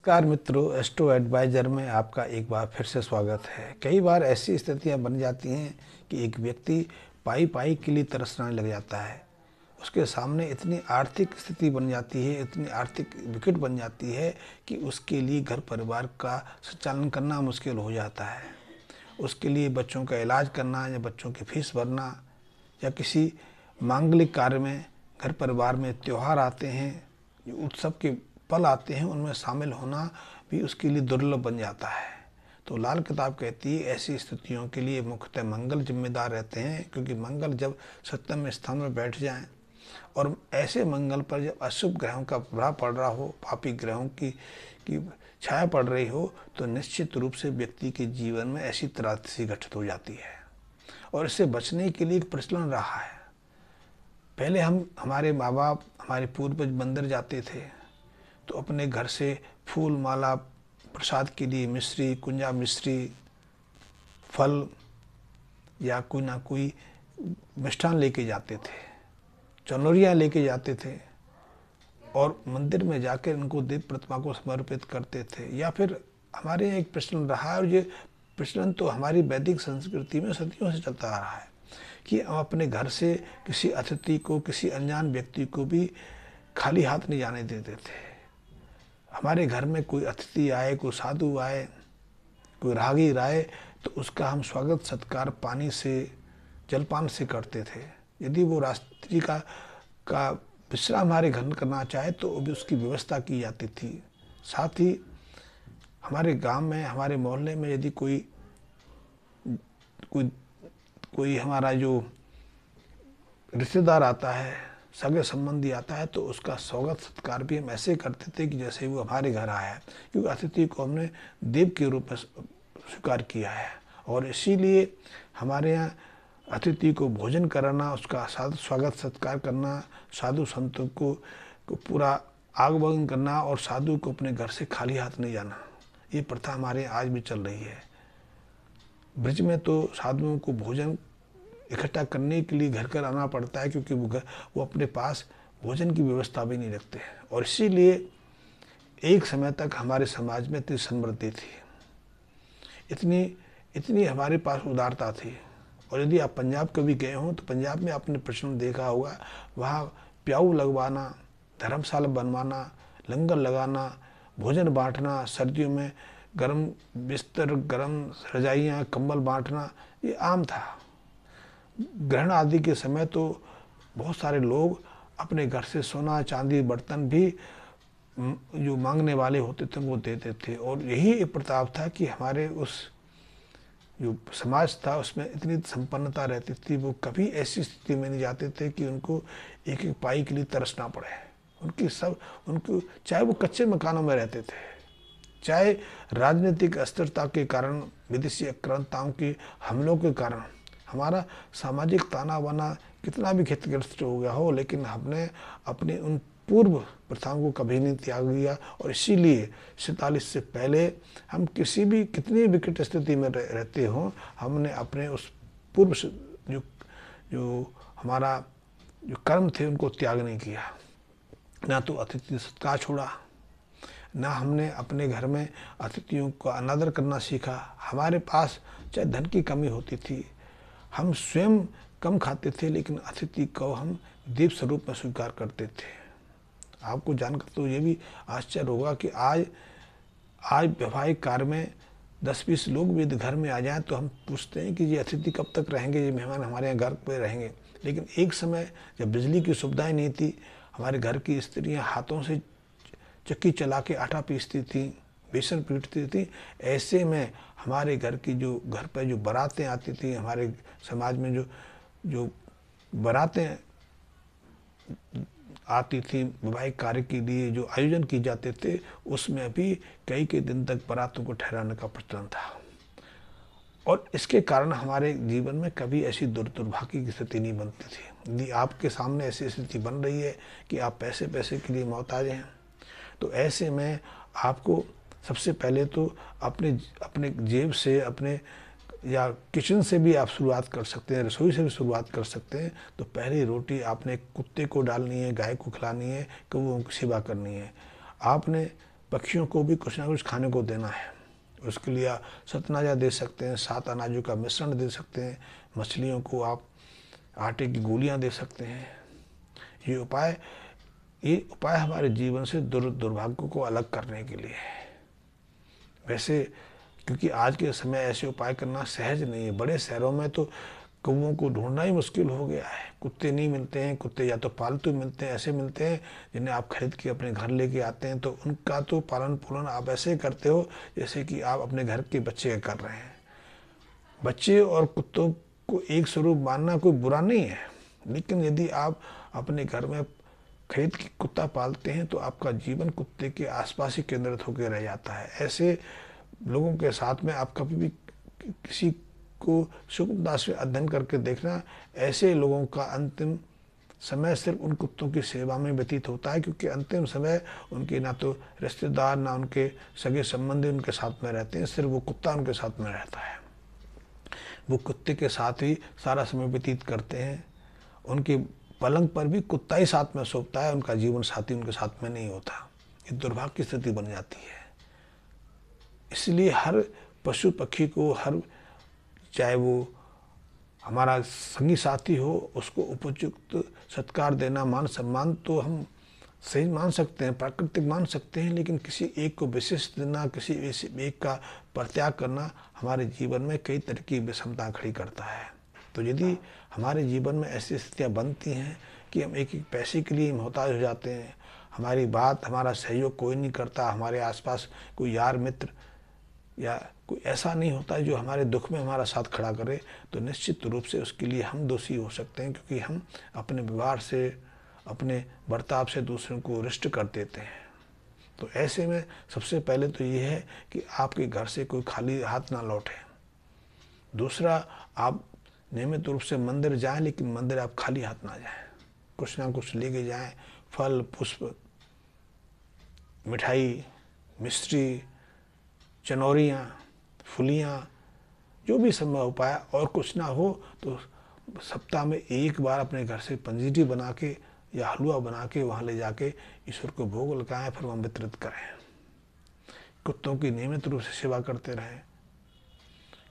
नमस्कार मित्रों, astro adviser में आपका एक बार फिर से स्वागत है। कई बार ऐसी स्थितियां बन जाती हैं कि एक व्यक्ति पाई पाई के लिए तरसने लग जाता है। उसके सामने इतनी आर्थिक स्थिति बन जाती है, इतनी आर्थिक विकट बन जाती है कि उसके लिए घर परिवार का संचालन करना मुश्किल हो जाता है। उसके लिए बच्चों का इलाज करना या बच्चों की फीस भरना या किसी मांगलिक कार्य में, घर परिवार में त्यौहार आते हैं, उत्सव के पल आते हैं, उनमें शामिल होना भी उसके लिए दुर्लभ बन जाता है। तो लाल किताब कहती है ऐसी स्थितियों के लिए मुख्यतः मंगल जिम्मेदार रहते हैं, क्योंकि मंगल जब सप्तम स्थान में बैठ जाएं और ऐसे मंगल पर जब अशुभ ग्रहों का प्रभाव पड़ रहा हो, पापी ग्रहों की छाया पड़ रही हो, तो निश्चित रूप से व्यक्ति के जीवन में ऐसी त्रासदी घटित हो जाती है। और इससे बचने के लिए एक प्रचलन रहा है। पहले हमारे माँ बाप, हमारे पूर्वज मंदिर जाते थे तो अपने घर से फूल माला, प्रसाद के लिए मिश्री, कुंजा मिश्री, फल या कोई ना कोई मिष्ठान लेके जाते थे, चनोरियाँ लेके जाते थे और मंदिर में जाकर इनको देव प्रतिमा को समर्पित करते थे। या फिर हमारे यहाँ एक प्रचलन रहा है, और ये प्रचलन तो हमारी वैदिक संस्कृति में सदियों से चलता आ रहा है कि हम अपने घर से किसी अतिथि को, किसी अनजान व्यक्ति को भी खाली हाथ नहीं जाने देते थे। हमारे घर में कोई अतिथि आए, कोई साधु आए, कोई राहगीर आए, तो उसका हम स्वागत सत्कार पानी से, जलपान से करते थे। यदि वो रात्रि का विश्राम हमारे घर में करना चाहे तो भी उसकी व्यवस्था की जाती थी। साथ ही हमारे गांव में, हमारे मोहल्ले में यदि कोई हमारा जो रिश्तेदार आता है, सगे संबंधी आता है, तो उसका स्वागत सत्कार भी हम ऐसे करते थे कि जैसे वो हमारे घर आया है, क्योंकि अतिथि को हमने देव के रूप में स्वीकार किया है। और इसीलिए हमारे यहाँ अतिथि को भोजन कराना, उसका स्वागत सत्कार करना, साधु संतों को पूरा आगमन करना और साधु को अपने घर से खाली हाथ नहीं जाना, ये प्रथा हमारे आज भी चल रही है। ब्रज में तो साधुओं को भोजन इकट्ठा करने के लिए घर घर आना पड़ता है, क्योंकि वो अपने पास भोजन की व्यवस्था भी नहीं रखते हैं। और इसीलिए एक समय तक हमारे समाज में इतनी समृद्धि थी, इतनी हमारे पास उदारता थी। और यदि आप पंजाब कभी गए हों तो पंजाब में आपने प्रश्न देखा होगा, वहाँ प्याऊ लगवाना, धर्मशाला बनवाना, लंगर लगाना, भोजन बांटना, सर्दियों में गर्म बिस्तर, गर्म रजाइयाँ, कंबल बांटना, ये आम था। ग्रहण आदि के समय तो बहुत सारे लोग अपने घर से सोना चांदी बर्तन भी जो मांगने वाले होते थे वो देते थे। और यही एक प्रताप था कि हमारे उस जो समाज था उसमें इतनी संपन्नता रहती थी, वो कभी ऐसी स्थिति में नहीं जाते थे कि उनको एक एक पाई के लिए तरसना पड़े। उनको चाहे वो कच्चे मकानों में रहते थे, चाहे राजनीतिक अस्थिरता के कारण, विदेशी आक्रांताओं के हमलों के कारण हमारा सामाजिक ताना बाना कितना भी क्षतिग्रस्त हो गया हो, लेकिन हमने अपने उन पूर्व प्रथाओं को कभी नहीं त्याग दिया। और इसीलिए 47 से पहले हम कितनी विकट स्थिति में रहते हों, हमने अपने उस पूर्व जो हमारा जो कर्म थे उनको त्याग नहीं किया। ना तो अतिथि सत्कार छोड़ा, ना हमने अपने घर में अतिथियों का अनादर करना सीखा। हमारे पास चाहे धन की कमी होती थी, हम स्वयं कम खाते थे, लेकिन अतिथि को हम देव स्वरूप में स्वीकार करते थे। आपको जानकर तो ये भी आश्चर्य होगा कि आज वैवाहिक कार्य में 10-20 लोग भी घर में आ जाएं तो हम पूछते हैं कि ये अतिथि कब तक रहेंगे, ये मेहमान हमारे यहाँ घर पे रहेंगे। लेकिन एक समय जब बिजली की सुविधाएं नहीं थी, हमारे घर की स्त्रियाँ हाथों से चक्की चला के आटा पीसती थी, बेसन पीटती थी। ऐसे में हमारे घर पर जो बारातें आती थी, हमारे समाज में जो बारातें आती थी वैवाहिक कार्य के लिए जो आयोजन किए जाते थे, उसमें भी कई दिन तक बारातों को ठहराने का प्रचलन था। और इसके कारण हमारे जीवन में कभी ऐसी दुर्भाग्य की स्थिति नहीं बनती थी। यदि आपके सामने ऐसी स्थिति बन रही है कि आप पैसे के लिए मोहताज हैं, तो ऐसे में आपको सबसे पहले तो अपने जेब से, अपने या किचन से भी आप शुरुआत कर सकते हैं, रसोई से भी शुरुआत कर सकते हैं। तो पहली रोटी आपने कुत्ते को डालनी है, गाय को खिलानी है, कौओं की सेवा करनी है। आपने पक्षियों को भी कुछ ना कुछ खाने को देना है। उसके लिए सतनाजा दे सकते हैं, 7 अनाजों का मिश्रण दे सकते हैं, मछलियों को आप आटे की गोलियां दे सकते हैं। ये उपाय हमारे जीवन से दुर्भाग्य को अलग करने के लिए है। वैसे क्योंकि आज के समय ऐसे उपाय करना सहज नहीं है। बड़े शहरों में तो कौवों को ढूंढना ही मुश्किल हो गया है। कुत्ते नहीं मिलते हैं, कुत्ते या तो पालतू मिलते हैं, ऐसे मिलते हैं जिन्हें आप खरीद के अपने घर लेके आते हैं, तो उनका तो पालन पोलन आप ऐसे करते हो जैसे कि आप अपने घर के बच्चे कर रहे हैं। बच्चे और कुत्तों को एक स्वरूप मानना कोई बुरा नहीं है, लेकिन यदि आप अपने घर में खरीद के कुत्ता पालते हैं तो आपका जीवन कुत्ते के आसपास ही केंद्रित होकर रह जाता है। ऐसे लोगों के साथ में आप कभी भी किसी को सूक्ष्मता से अध्ययन करके देखना, ऐसे लोगों का अंतिम समय सिर्फ उन कुत्तों की सेवा में व्यतीत होता है, क्योंकि अंतिम समय उनके ना तो रिश्तेदार ना उनके सगे संबंधी उनके साथ में रहते हैं, सिर्फ वो कुत्ता उनके साथ में रहता है। वो कुत्ते के साथ ही सारा समय व्यतीत करते हैं। उनके पलंग पर भी कुत्ता ही साथ में सोता है, उनका जीवन साथी उनके साथ में नहीं होता। ये दुर्भाग्य की स्थिति बन जाती है। इसलिए हर पशु पक्षी को, चाहे वो हमारा संगी साथी हो, उसको उपयुक्त सत्कार देना, मान सम्मान तो हम सही मान सकते हैं, प्राकृतिक मान सकते हैं, लेकिन किसी एक को विशिष्ट देना, किसी एक का परित्याग करना हमारे जीवन में कई तरह की विषमता खड़ी करता है। तो यदि हमारे जीवन में ऐसी स्थितियाँ बनती हैं कि हम एक पैसे के लिए मोहताज हो जाते हैं, हमारी बात, हमारा सहयोग कोई नहीं करता, हमारे आसपास कोई यार मित्र या कोई ऐसा नहीं होता है जो हमारे दुख में हमारा साथ खड़ा करे, तो निश्चित रूप से उसके लिए हम दोषी हो सकते हैं, क्योंकि हम अपने व्यवहार से, अपने बर्ताव से दूसरों को रिष्ट कर देते हैं। तो ऐसे में सबसे पहले तो ये है कि आपके घर से कोई खाली हाथ ना लौटे। दूसरा, आप नियमित रूप से मंदिर जाएं, लेकिन मंदिर आप खाली हाथ ना जाएं, कुछ ना कुछ लेके जाएं, फल, पुष्प, मिठाई, मिश्री, चनौरियाँ, फुलियाँ, जो भी संभव हो पाया। और कुछ ना हो तो सप्ताह में एक बार अपने घर से पंजीरी बना के या हलवा बना के वहाँ ले जाके ईश्वर को भोग लगाएं, फिर वहाँ वितरित करें। कुत्तों की नियमित रूप से सेवा करते रहें,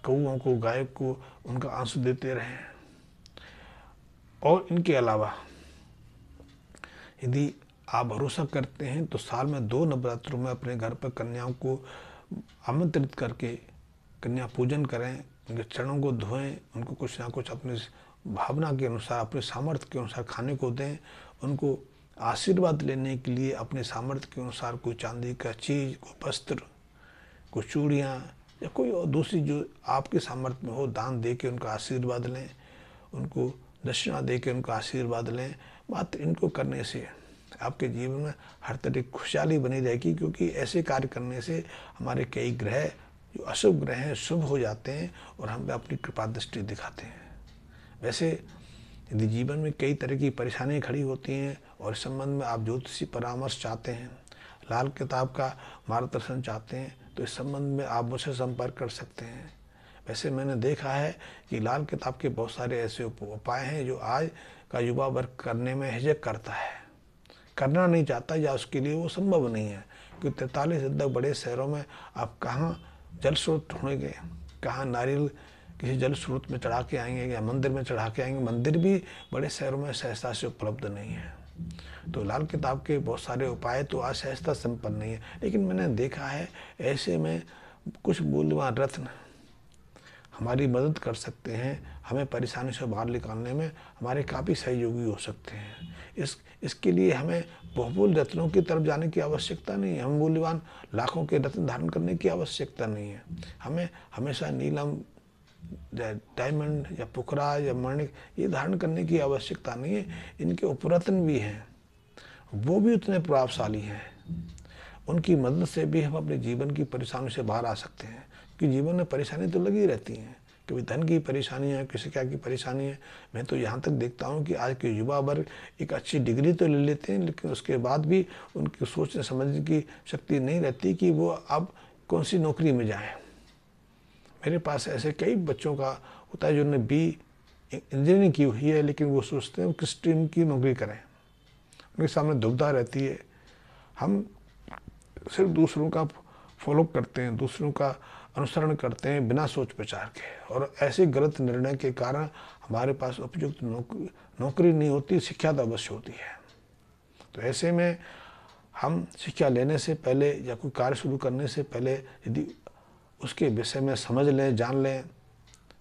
कौओं को, गाय को उनका अंश देते रहें। और इनके अलावा यदि आप भरोसा करते हैं तो साल में 2 नवरात्रों में अपने घर पर कन्याओं को आमंत्रित करके कन्या पूजन करें, उनके चरणों को धोएं, उनको कुछ ना कुछ अपने भावना के अनुसार, अपने सामर्थ्य के अनुसार खाने को दें, उनको आशीर्वाद लेने के लिए अपने सामर्थ्य के अनुसार कोई चांदी का चीज़, कोई वस्त्र, कोई चूड़ियाँ या कोई और दूसरी जो आपके सामर्थ्य में हो, दान दे के उनका आशीर्वाद लें, उनको दक्षिणा दे के उनका आशीर्वाद लें। मात्र इनको करने से आपके जीवन में हर तरह की खुशहाली बनी रहेगी, क्योंकि ऐसे कार्य करने से हमारे कई ग्रह जो अशुभ ग्रह हैं शुभ हो जाते हैं और हम पे अपनी कृपा दृष्टि दिखाते हैं। वैसे यदि जीवन में कई तरह की परेशानियाँ खड़ी होती हैं और इस संबंध में आप ज्योतिषी परामर्श चाहते हैं, लाल किताब का मार्गदर्शन चाहते हैं, तो इस संबंध में आप मुझसे संपर्क कर सकते हैं। वैसे मैंने देखा है कि लाल किताब के बहुत सारे ऐसे उपाय हैं जो आज का युवा वर्ग करने में हिचक करता है, करना नहीं चाहता, या उसके लिए वो संभव नहीं है। क्योंकि 43 तक बड़े शहरों में आप कहाँ जल स्रोत ढूंढेंगे, कहाँ नारियल किसी जल स्रोत में चढ़ा के आएंगे या मंदिर में चढ़ा के आएंगे। मंदिर भी बड़े शहरों में सहजता से उपलब्ध नहीं है। तो लाल किताब के बहुत सारे उपाय तो आज सहजता संपन्न नहीं है, लेकिन मैंने देखा है ऐसे में कुछ मूल्यवान रत्न हमारी मदद कर सकते हैं, हमें परेशानी से बाहर निकालने में हमारे काफ़ी सहयोगी हो सकते हैं। इसके लिए हमें बहुमूल्य रत्नों की तरफ जाने की आवश्यकता नहीं है, हम मूल्यवान लाखों के रत्न धारण करने की आवश्यकता नहीं है। हमें हमेशा नीलम, डायमंड या पुखरा या मणिक ये धारण करने की आवश्यकता नहीं है। इनके उपरत्न भी हैं, वो भी उतने प्रभावशाली हैं, उनकी मदद से भी हम अपने जीवन की परेशानी से बाहर आ सकते हैं। कि जीवन में परेशानी तो लगी रहती हैं, कभी धन की परेशानी है, किसी क्या की परेशानी है। मैं तो यहाँ तक देखता हूँ कि आज के युवा वर्ग एक अच्छी डिग्री तो ले लेते हैं, लेकिन उसके बाद भी उनकी सोचने समझने की शक्ति नहीं रहती कि वो अब कौन सी नौकरी में जाएं। मेरे पास ऐसे कई बच्चों का होता है जिन्होंने बी इंजीनियरिंग की हुई है, लेकिन वो सोचते हैं किस स्ट्रीम की नौकरी करें, उनके सामने दुविधा रहती है। हम सिर्फ दूसरों का फॉलो करते हैं, दूसरों का अनुसरण करते हैं बिना सोच विचार के, और ऐसे गलत निर्णय के कारण हमारे पास उपयुक्त नौकरी नहीं होती, शिक्षा तो अवश्य होती है। तो ऐसे में हम शिक्षा लेने से पहले या कोई कार्य शुरू करने से पहले यदि उसके विषय में समझ लें, जान लें,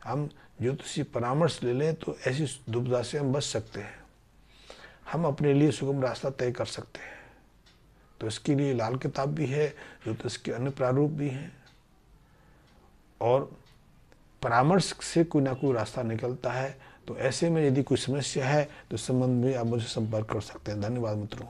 हम ज्योतिषी परामर्श ले लें, तो ऐसी दुविधा से हम बच सकते हैं, हम अपने लिए सुगम रास्ता तय कर सकते हैं। तो इसके लिए लाल किताब भी है, ज्योतिष के अन्य प्रारूप भी हैं, और परामर्श से कोई ना कोई रास्ता निकलता है। तो ऐसे में यदि कोई समस्या है तो इस संबंध में आप मुझसे संपर्क कर सकते हैं। धन्यवाद मित्रों।